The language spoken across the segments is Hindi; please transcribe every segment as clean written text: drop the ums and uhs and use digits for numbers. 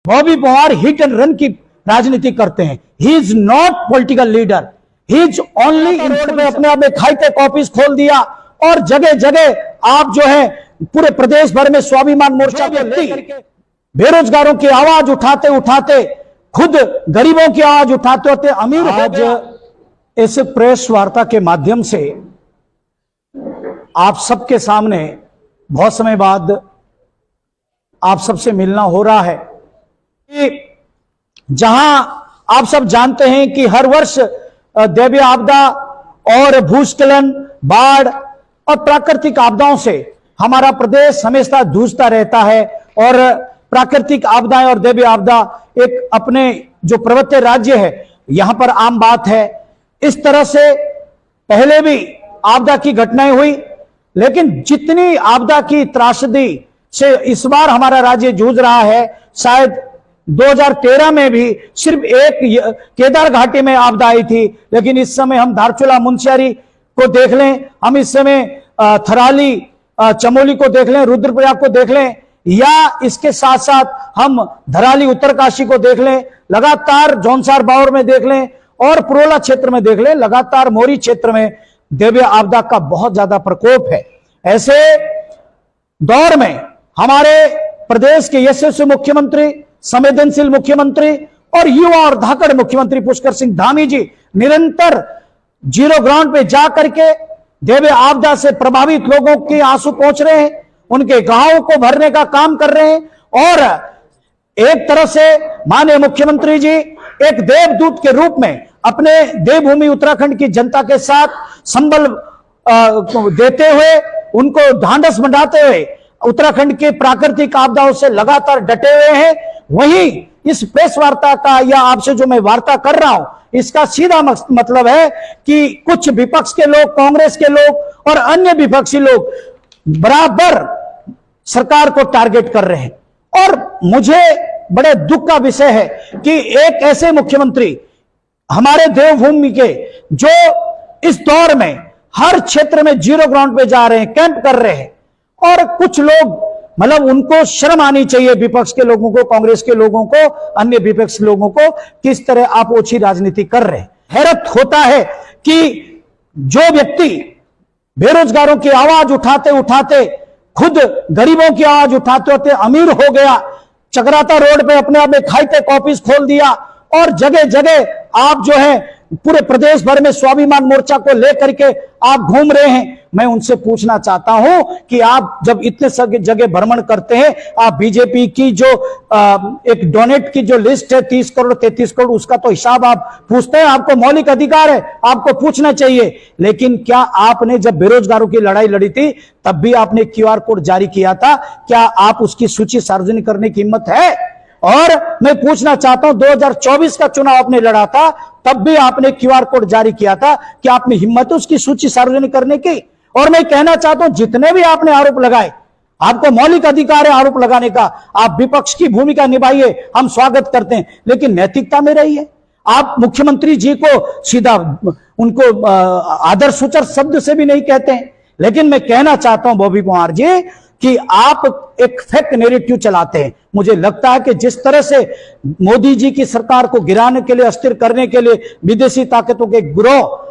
Bobby Pawar hit and run की राजनीति करते हैं। He is not political leader, he is only road में अपने आप में खाई टेक ऑफिस खोल दिया और जगह जगह आप जो है पूरे प्रदेश भर में स्वाभिमान मोर्चा को लेकर बेरोजगारों की आवाज उठाते उठाते खुद गरीबों की आवाज उठाते होते अमीर। आज इस प्रेस वार्ता के माध्यम से आप सबके सामने बहुत समय बाद आप सबसे मिलना हो रहा है कि जहां आप सब जानते हैं कि हर वर्ष दैवीय आपदा और भूस्खलन, बाढ़ और प्राकृतिक आपदाओं से हमारा प्रदेश हमेशा जूझता रहता है और प्राकृतिक आपदाएं और दैवीय आपदा एक अपने जो पर्वतीय राज्य है यहां पर आम बात है। इस तरह से पहले भी आपदा की घटनाएं हुई, लेकिन जितनी आपदा की त्रासदी से इस बार हमारा राज्य जूझ रहा है, शायद 2013 में भी सिर्फ एक केदार घाटी में आपदा आई थी, लेकिन इस समय हम धारचूला मुंशियारी को देख लें, हम इस समय थराली चमोली को देख लें, रुद्रप्रयाग को देख लें, या इसके साथ साथ हम धराली उत्तरकाशी को देख लें, लगातार जौनसार बावर में देख लें और पुरोला क्षेत्र में देख लें, लगातार मोरी क्षेत्र में दैवीय आपदा का बहुत ज्यादा प्रकोप है। ऐसे दौर में हमारे प्रदेश के यशस्वी मुख्यमंत्री, संवेदनशील मुख्यमंत्री और युवा और धाकड़ मुख्यमंत्री पुष्कर सिंह धामी जी निरंतर जीरो ग्राउंड पे जा करके दैवीय आपदा से प्रभावित लोगों के आंसू पहुंच रहे हैं, उनके गांवों को भरने का काम कर रहे हैं और एक तरह से माननीय मुख्यमंत्री जी एक देवदूत के रूप में अपने देवभूमि उत्तराखंड की जनता के साथ संबल देते हुए, उनको ढांढस बढ़ाते हुए उत्तराखंड के प्राकृतिक आपदाओं से लगातार डटे हुए हैं। वहीं इस प्रेस वार्ता का या आपसे जो मैं वार्ता कर रहा हूं, इसका सीधा मतलब है कि कुछ विपक्ष के लोग, कांग्रेस के लोग और अन्य विपक्षी लोग बराबर सरकार को टारगेट कर रहे हैं। और मुझे बड़े दुख का विषय है कि एक ऐसे मुख्यमंत्री हमारे देवभूमि के जो इस दौर में हर क्षेत्र में जीरो ग्राउंड पे जा रहे हैं, कैंप कर रहे हैं, और कुछ लोग मतलब उनको शर्म आनी चाहिए, विपक्ष के लोगों को, कांग्रेस के लोगों को, अन्य विपक्ष लोगों को, किस तरह आप ओछी राजनीति कर रहे हैं। हैरत होता है कि जो व्यक्ति बेरोजगारों की आवाज उठाते उठाते खुद गरीबों की आवाज उठाते होते अमीर हो गया, चकराता रोड पे अपने आप में खाई टेक ऑफिस खोल दिया और जगह जगह आप जो है पूरे प्रदेश भर में स्वाभिमान मोर्चा को लेकर के आप घूम रहे हैं। मैं उनसे पूछना चाहता हूं कि आप जब इतने जगह भ्रमण करते हैं, आप बीजेपी की जो एक डोनेट की जो लिस्ट है 30 करोड़ 33 करोड़, उसका तो हिसाब आप पूछते हैं, आपको मौलिक अधिकार है, आपको पूछना चाहिए। लेकिन क्या आपने जब बेरोजगारों की लड़ाई लड़ी थी तब भी आपने QR कोड जारी किया था? क्या आप उसकी सूची सार्वजनिक करने की हिम्मत है? और मैं पूछना चाहता हूं 2024 का चुनाव आपने लड़ा था, तब भी आपने QR कोड जारी किया था, कि आप में हिम्मत है उसकी सूची सार्वजनिक करने की? और मैं कहना चाहता हूं जितने भी आपने आरोप लगाए, आपको मौलिक अधिकार है आरोप लगाने का, आप विपक्ष की भूमिका निभाइए, हम स्वागत करते हैं, लेकिन नैतिकता में रहिए। आप मुख्यमंत्री जी को सीधा उनको आदर सूचक शब्द से भी नहीं कहते हैं। लेकिन मैं कहना चाहता हूं बॉबी पवार जी कि आप एक फेक नैरेटिव चलाते हैं। मुझे लगता है कि जिस तरह से मोदी जी की सरकार को गिराने के लिए, अस्थिर करने के लिए विदेशी ताकतों के गिरोह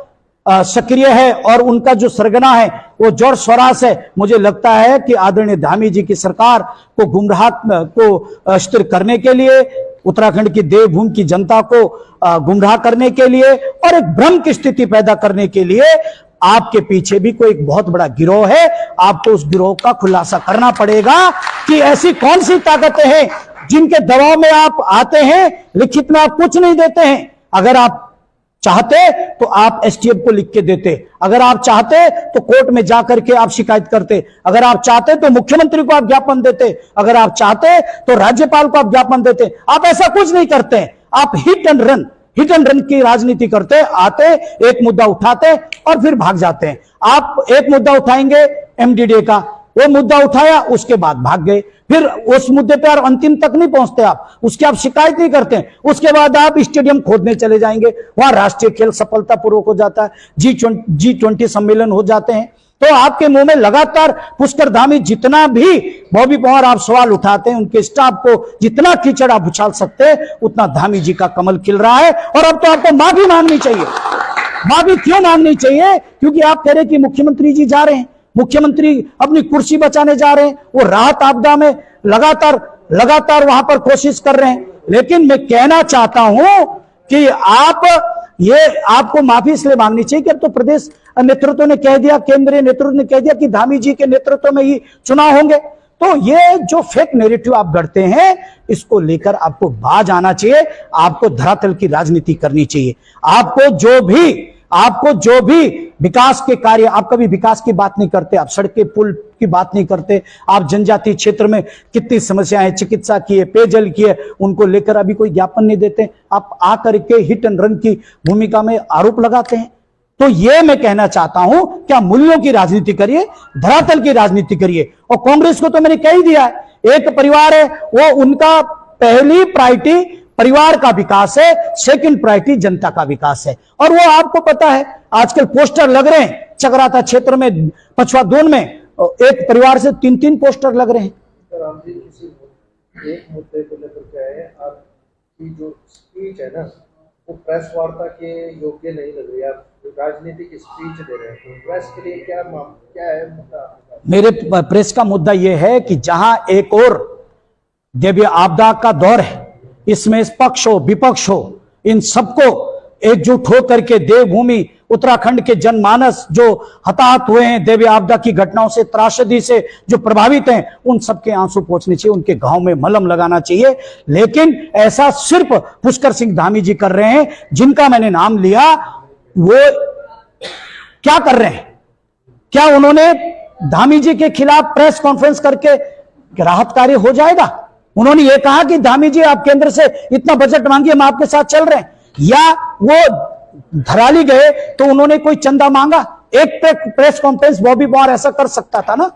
सक्रिय है और उनका जो सरगना है वो जोर स्वराज है, मुझे लगता है कि आदरणीय धामी जी की सरकार को गुमराह को स्थिर करने के लिए, उत्तराखंड की देवभूमि की जनता को गुमराह करने के लिए और एक भ्रम की स्थिति पैदा करने के लिए आपके पीछे भी कोई एक बहुत बड़ा गिरोह है। आपको उस गिरोह का खुलासा करना पड़ेगा कि ऐसी कौन सी ताकतें हैं जिनके दबाव में आप आते हैं, लिखित में आप कुछ नहीं देते हैं। अगर आप चाहते तो आप STF को लिख के देते, अगर आप चाहते तो कोर्ट में जाकर के आप शिकायत करते, अगर आप चाहते तो मुख्यमंत्री को आप ज्ञापन देते, अगर आप चाहते तो राज्यपाल को आप ज्ञापन देते। आप ऐसा कुछ नहीं करते हैं। आप हिट एंड रन की राजनीति करते, आते एक मुद्दा उठाते और फिर भाग जाते हैं। आप एक मुद्दा उठाएंगे MDDA का, वो मुद्दा उठाया उसके बाद भाग गए, फिर उस मुद्दे पर अंतिम तक नहीं पहुंचते आप, उसकी आप शिकायत नहीं करते, उसके बाद आप स्टेडियम खोदने चले जाएंगे, वहां राष्ट्रीय खेल सफलतापूर्वक हो जाता है, G20 सम्मेलन हो जाते हैं, तो आपके मुंह में लगातार पुष्कर धामी जितना भी बॉबी पवार आप सवाल उठाते हैं, उनके स्टाफ को जितना कीचड़ आप उछाल सकते हैं, उतना धामी जी का कमल खिल रहा है। और अब तो आपको माफी मांगनी चाहिए। माफी क्यों मांगनी चाहिए? क्योंकि आप कह रहे हैं कि मुख्यमंत्री जी जा रहे हैं, मुख्यमंत्री अपनी कुर्सी बचाने जा रहे हैं, वो राहत आपदा में लगातार वहां पर कोशिश कर रहे हैं। लेकिन मैं कहना चाहता हूं कि आपको माफी इसलिए मांगनी चाहिए कि अब तो प्रदेश नेतृत्व ने कह दिया, केंद्रीय नेतृत्व ने कह दिया कि धामी जी के नेतृत्व में ही चुनाव होंगे। तो ये जो फेक नैरेटिव आप गढ़ते हैं, इसको लेकर आपको बाज आना चाहिए। आपको धरातल की राजनीति करनी चाहिए। आपको जो भी विकास के कार्य, आप कभी विकास की बात नहीं करते, आप सड़कें पुल की बात नहीं करते, आप जनजातीय क्षेत्र में कितनी समस्याएं हैं, चिकित्सा की है, पेयजल की है, उनको लेकर अभी कोई ज्ञापन नहीं देते। आप आकर के हिट एंड रन की भूमिका में आरोप लगाते हैं। तो ये मैं कहना चाहता हूं, क्या मूल्यों की राजनीति करिए, धरातल की राजनीति करिए। और कांग्रेस को तो मैंने कह ही दिया है, एक परिवार है, वो उनका पहली प्रायोरिटी परिवार का विकास है, सेकंड प्रायोरिटी जनता का विकास है। और वो आपको पता है, आजकल पोस्टर लग रहे हैं चकराता क्षेत्र में, पछवा दोन में एक परिवार से 3-3 पोस्टर लग रहे हैं। राम जी, किसी एक मुद्दे को लेकर के आए, आपकी जो स्पीच है ना, वो प्रेस वार्ता के योग्य नहीं लग रही। आप राजनीतिक स्पीच दे रहे हैं, तो प्रेस के लिए क्या है मुद्दा? मेरे प्रेस का मुद्दा यह है कि जहां एक और देवी आपदा का दौर है, इसमें पक्ष हो विपक्ष हो, इन सबको एकजुट होकर के देवभूमि उत्तराखंड के जनमानस जो हताहत हुए हैं देवी आपदा की घटनाओं से, त्रासदी से जो प्रभावित हैं, उन सबके आंसू पोंछने चाहिए, उनके घाव में मलहम लगाना चाहिए। लेकिन ऐसा सिर्फ पुष्कर सिंह धामी जी कर रहे हैं, जिनका मैंने नाम लिया। वो क्या कर रहे हैं? क्या उन्होंने धामी जी के खिलाफ प्रेस कॉन्फ्रेंस करके राहत कार्य हो जाएगा? उन्होंने ये कहा कि धामी जी आप केंद्र से इतना बजट मांगिए, हम आपके साथ चल रहे हैं? या वो धराली गए तो उन्होंने कोई चंदा मांगा? एक प्रेस कॉन्फ्रेंस बॉबी पवार ऐसा कर सकता था ना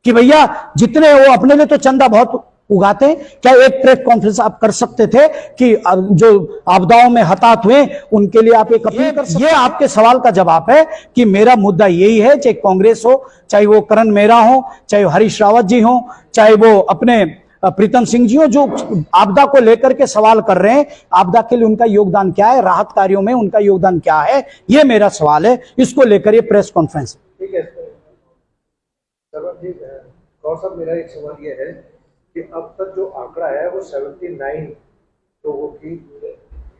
कि भैया जितने वो अपने लिए तो चंदा बहुत उगाते हैं, क्या एक प्रेस कॉन्फ्रेंस आप कर सकते थे कि जो आपदाओं में हताहत हुए उनके लिए आप एक अपील कर सकते? ये आपके सवाल का जवाब है कि मेरा मुद्दा यही है, चाहे कांग्रेस हो, चाहे वो करण मेहरा हो, चाहे हरीश रावत जी हो, चाहे वो अपने प्रीतम सिंह जी हो, जो आपदा को लेकर के सवाल कर रहे हैं, आपदा के लिए उनका योगदान क्या है, राहत कार्यों में उनका योगदान क्या है, ये मेरा सवाल है। इसको लेकर ये प्रेस कॉन्फ्रेंस। ठीक है साहब, मेरा एक सवाल ये है कि अब तक जो आंकड़ा है वो 79 लोगों की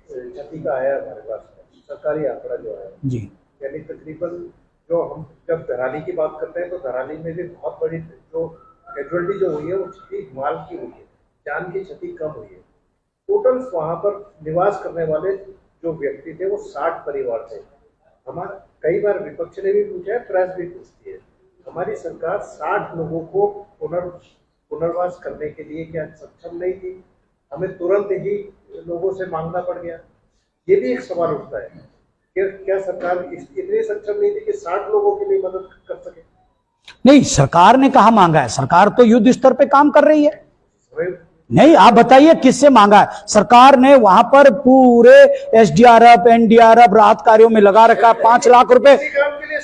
क्षति का आया हमारे पास, सरकारी आंकड़ा जो है जी, यानी तकरीबन जो हम जब धराली की बात करते हैं तो धराली में भी बहुत बड़ी जो कैजुअलिटी जो हुई है वो क्षति माल की हुई है, जान की क्षति कम हुई है। टोटल वहां पर निवास करने वाले जो व्यक्ति थे वो 60 परिवार थे। हमारा कई बार विपक्ष ने भी पूछा है, प्रेस भी पूछती है, हमारी सरकार 60 लोगों को पुनर्वास करने के लिए क्या सक्षम नहीं थी? हमें तुरंत ही लोगों से मांगना पड़ गया। ये भी एक सवाल उठता है कि क्या सरकार इतनी सक्षम नहीं थी कि 60 लोगों के लिए मदद कर सके? नहीं, सरकार ने कहा मांगा है, सरकार तो युद्ध स्तर पे काम कर रही है। नहीं, आप बताइए किससे मांगा है? सरकार ने वहां पर पूरे एसडीआरएफ एनडीआरएफ राहत कार्यों में लगा रखा 5 लाख रुपए।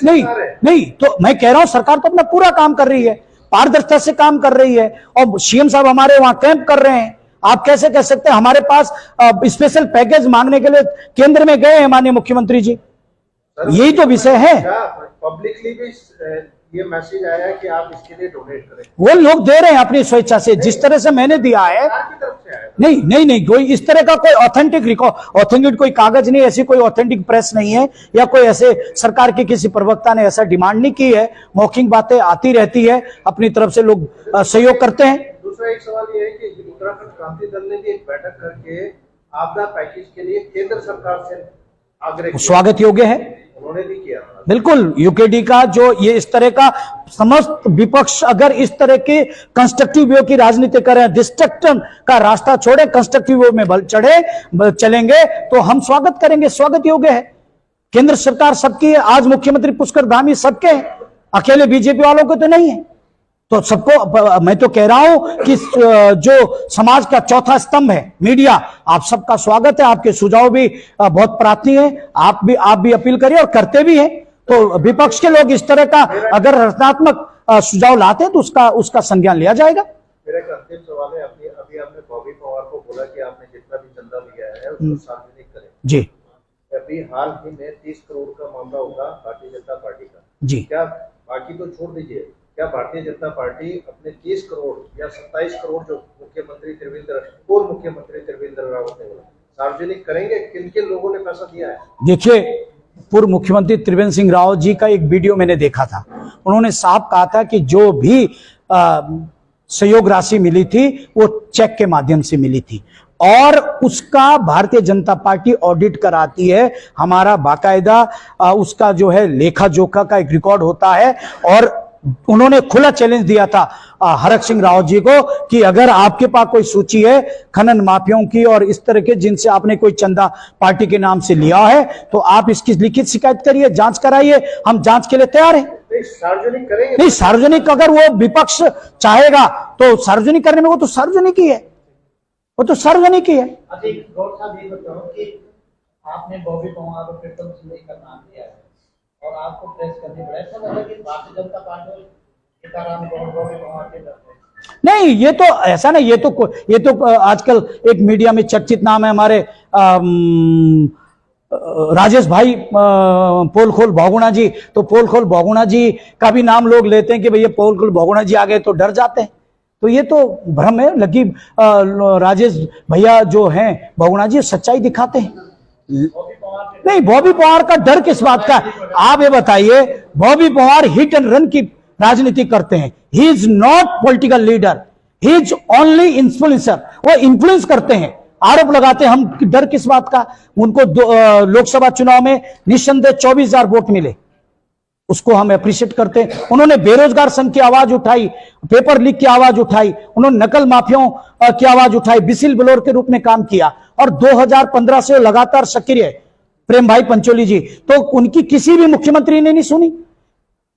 नहीं, तो मैं कह रहा हूं सरकार तो अपना पूरा काम कर रही है, पारदर्शिता से काम कर रही है, और सीएम साहब हमारे वहां कैंप कर रहे हैं। आप कैसे कह सकते हैं हमारे पास स्पेशल पैकेज मांगने के लिए केंद्र में गए हैं माननीय मुख्यमंत्री जी? यही तो विषय है। पब्लिकली भी ये मैसेज आया है कि आप इसके लिए डोनेट करें। वो लोग दे रहे हैं अपनी स्वेच्छा से, जिस तरह से मैंने दिया है। नहीं, कोई इस तरह का कोई ऑथेंटिक कोई कागज नहीं, ऐसी कोई ऑथेंटिक प्रेस नहीं है, या कोई ऐसे सरकार के किसी प्रवक्ता ने ऐसा डिमांड नहीं की है। मौखिक बातें आती रहती है, अपनी तरफ से लोग सहयोग करते हैं। दूसरा एक सवाल ये है कि उत्तराखंड क्रांति दल ने भी एक बैठक करके आपदा पैकेज के लिए केंद्र सरकार से आग्रह किया, स्वागत योग्य है, उन्होंने भी किया। बिल्कुल, यूकेडी का जो ये इस तरह का समस्त विपक्ष अगर इस तरह के कंस्ट्रक्टिव व्यू की राजनीति करें, डिस्ट्रक्शन का रास्ता छोड़े, कंस्ट्रक्टिव व्यू में चलेंगे, तो हम स्वागत करेंगे, स्वागत योग्य है। केंद्र सरकार सबकी है, आज मुख्यमंत्री पुष्कर धामी सबके हैं, अकेले बीजेपी वालों के तो नहीं है। तो सबको मैं तो कह रहा हूं कि जो समाज का चौथा स्तंभ है मीडिया, आप सबका स्वागत है, आपके सुझाव भी बहुत प्रार्थनीय है। आप भी अपील करिए और करते भी हैं। तो विपक्ष के लोग इस तरह का अगर रचनात्मक सुझाव लाते हैं तो उसका संज्ञान लिया जाएगा। मेरा एक अंतिम सवाल है, अभी आपने बॉबी पवार को बोला कि आपने जितना भी चंदा लिया है उसको सार्वजनिक करें जी। अभी हाल ही में 30 करोड़ का मामला होगा भारतीय जनता पार्टी का जी। क्या, बाकी तो छोड़ दीजिए, क्या भारतीय जनता पार्टी अपने 30 करोड़ या 27 करोड़ जो पूर्व मुख्यमंत्री त्रिवेंद्र रावत ने बोला सार्वजनिक करेंगे? किन किन लोगों ने पैसा दिया है? देखिए, पूर्व मुख्यमंत्री त्रिवेंद्र सिंह रावत जी का एक वीडियो मैंने देखा था। उन्होंने साफ कहा था कि जो भी सहयोग राशि मिली थी वो चेक के माध्यम से मिली थी और उसका भारतीय जनता पार्टी ऑडिट कराती है। हमारा बाकायदा उसका जो है लेखा जोखा का एक रिकॉर्ड होता है और उन्होंने खुला चैलेंज दिया था हरक सिंह रावत जी को कि अगर आपके पास कोई सूची है खनन माफियाओं की और इस तरह के जिनसे आपने कोई चंदा पार्टी के नाम से लिया है तो आप इसकी लिखित शिकायत करिए, जांच कराइए, हम जांच के लिए तैयार हैं। सार्वजनिक करेंगे? नहीं, सार्वजनिक अगर वो विपक्ष चाहेगा तो सार्वजनिक करने में वो तो सार्वजनिक ही है, वो तो सार्वजनिक ही है। गौर साहब ये बताओ कि आपने बॉबी पवार और प्रीतम सिंह का नाम लिया है और आपको प्रेस करनी पड़े, ऐसा लगा कि भारतीय जनता पार्टी सीताराम बॉबी पवार के डरते? नहीं, ये तो ऐसा नहीं, ये तो आजकल एक मीडिया में चर्चित नाम है हमारे राजेश भाई पोलखोल बहुगुणा जी। तो पोलखोल बहुगुणा जी का भी नाम लोग लेते हैं कि भैया पोलखोल बहुगुणा जी आ गए तो डर जाते हैं। तो ये तो भ्रम है। लगी राजेश भैया जो हैं बहुगुणा जी सच्चाई दिखाते हैं। नहीं, बॉबी पवार का डर किस बात का? आप ये बताइए, Bobby Pawar hit and run की राजनीति करते हैं। He is not political leader, he is only influencer. वो इन्फ्लुएंस करते हैं, आरोप लगाते हैं। हम डर किस बात का? उनको लोकसभा चुनाव में निस्संदेह 24,000 वोट मिले, उसको हम अप्रिशिएट करते हैं। उन्होंने बेरोजगार संघ की आवाज उठाई, पेपर लीक की आवाज उठाई, उन्होंने नकल माफियाओं की आवाज उठाई, बिसिल ब्लोअर के रूप में काम किया और 2015 से लगातार सक्रिय प्रेम भाई पंचोली जी, तो उनकी किसी भी मुख्यमंत्री ने नहीं सुनी।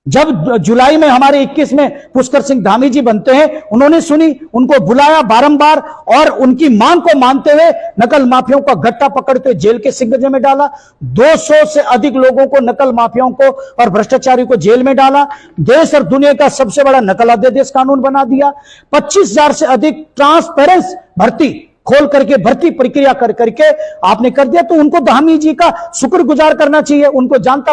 जब जुलाई में हमारे 21 में पुष्कर सिंह धामी जी बनते हैं, उन्होंने सुनी, उनको बुलाया बारंबार और उनकी मांग को मानते हुए नकल माफियाओं का गट्टा पकड़ते जेल के सिंगजे में डाला। 200 से अधिक लोगों को, नकल माफियाओं को और भ्रष्टाचारी को जेल में डाला। देश और दुनिया का सबसे बड़ा नकल अध्यादेश कानून बना दिया। 25,000 से अधिक ट्रांसपेरेंस भर्ती खोल करके भर्ती प्रक्रिया करके आपने कर दिया। तो उनको धामी जी का शुक्रगुजार करना चाहिए। उनको जानता